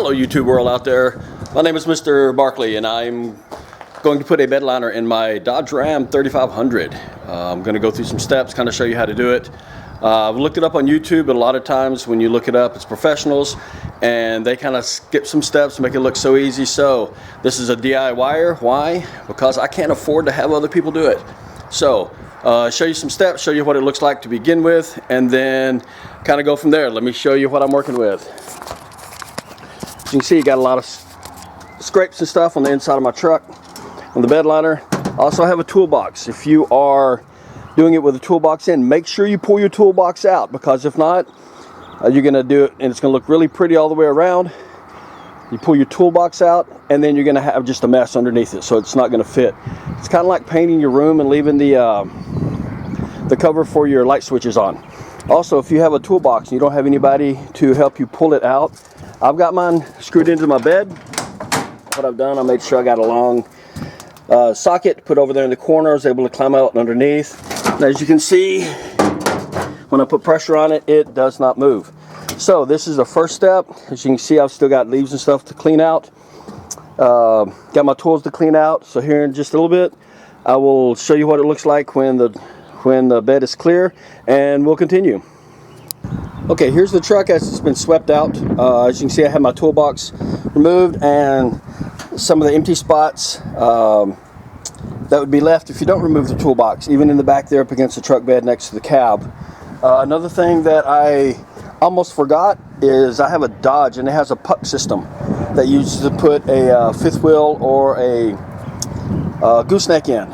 Hello YouTube world out there. My name is Mr. Barkley and I'm going to put a bed liner in my Dodge Ram 3500. I'm going to go through some steps, kind of show you how to do it. I've looked it up on YouTube, but a lot of times when you look it up, it's professionals and they kind of skip some steps to make it look so easy. So this is a DIYer. Why? Because I can't afford to have other people do it. So show you some steps, show you what it looks like to begin with, and then kind of go from there. Let me show you what I'm working with. As you can see, you got a lot of scrapes and stuff on the inside of my truck on the bed liner. I also have a toolbox. If you are doing it with a toolbox in, make sure you pull your toolbox out, because if not, you're going to do it and it's going to look really pretty all the way around. You pull your toolbox out and then you're going to have just a mess underneath it, so it's not going to fit. It's kind of like painting your room and leaving the cover for your light switches on. Also, if you have a toolbox and you don't have anybody to help you pull it out, I've got mine screwed into my bed. What I've done, I made sure I got a long socket to put over there in the corner. I was able to climb out underneath. And as you can see, when I put pressure on it, it does not move. So this is the first step. As you can see, I've still got leaves and stuff to clean out. Got my tools to clean out. So here in just a little bit, I will show you what it looks like when the bed is clear, and we'll continue. Okay, here's the truck as it's been swept out. As you can see, I have my toolbox removed and some of the empty spots that would be left if you don't remove the toolbox, even in the back there up against the truck bed next to the cab. Another thing that I almost forgot is I have a Dodge and it has a puck system that uses to put a fifth wheel or a gooseneck in.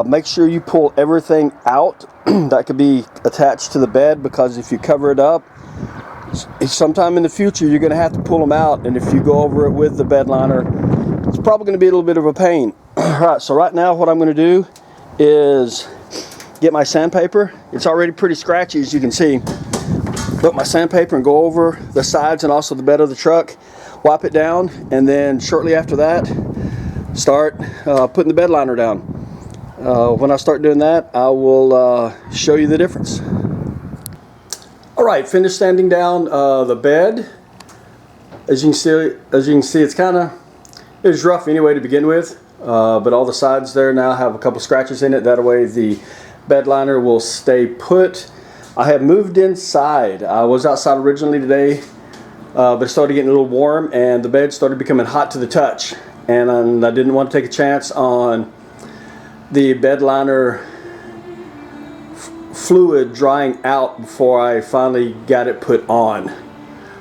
Make sure you pull everything out that could be attached to the bed, because if you cover it up, sometime in the future you're going to have to pull them out, and if you go over it with the bed liner, it's probably going to be a little bit of a pain. Alright, so right now what I'm going to do is get my sandpaper. It's already pretty scratchy, as you can see. Put my sandpaper and go over the sides and also the bed of the truck, wipe it down, and then shortly after that start putting the bed liner down. When I start doing that, I will show you the difference. Alright, finished sanding down the bed. As you can see, it's rough anyway to begin with, but all the sides there now have a couple scratches in it. That way the bed liner will stay put. I have moved inside. I was outside originally today, but it started getting a little warm and the bed started becoming hot to the touch, and I didn't want to take a chance on the bed liner fluid drying out before I finally got it put on.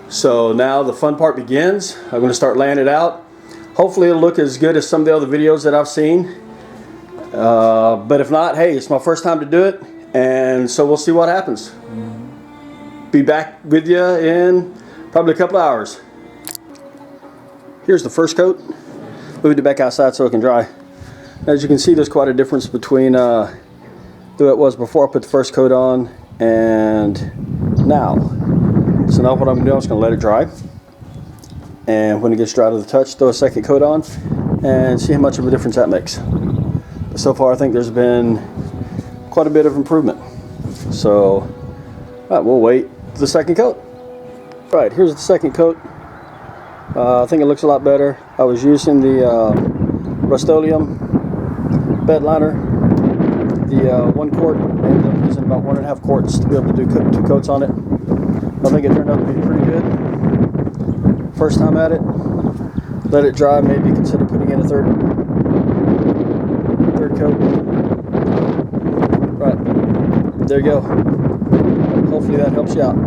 So now the fun part begins. I'm going to start laying it out. Hopefully it'll look as good as some of the other videos that I've seen. But if not, hey, it's my first time to do it, and so we'll see what happens. Be back with you in probably a couple of hours. Here's the first coat. Moved it back outside so it can dry. As you can see, there's quite a difference between the way it was before I put the first coat on and now. So now what I'm going to do, I'm just going to let it dry. And when it gets dry to the touch, throw a second coat on and see how much of a difference that makes. But so far, I think there's been quite a bit of improvement. So, we'll wait for the second coat. Right, here's the second coat. I think it looks a lot better. I was using the Rust-Oleum bed liner, the 1 quart. I ended up using about 1.5 quarts to be able to do 2 coats on it. I think it turned out to be pretty good. First time at it. Let it dry, maybe consider putting in a third coat. Right, there you go. Hopefully that helps you out.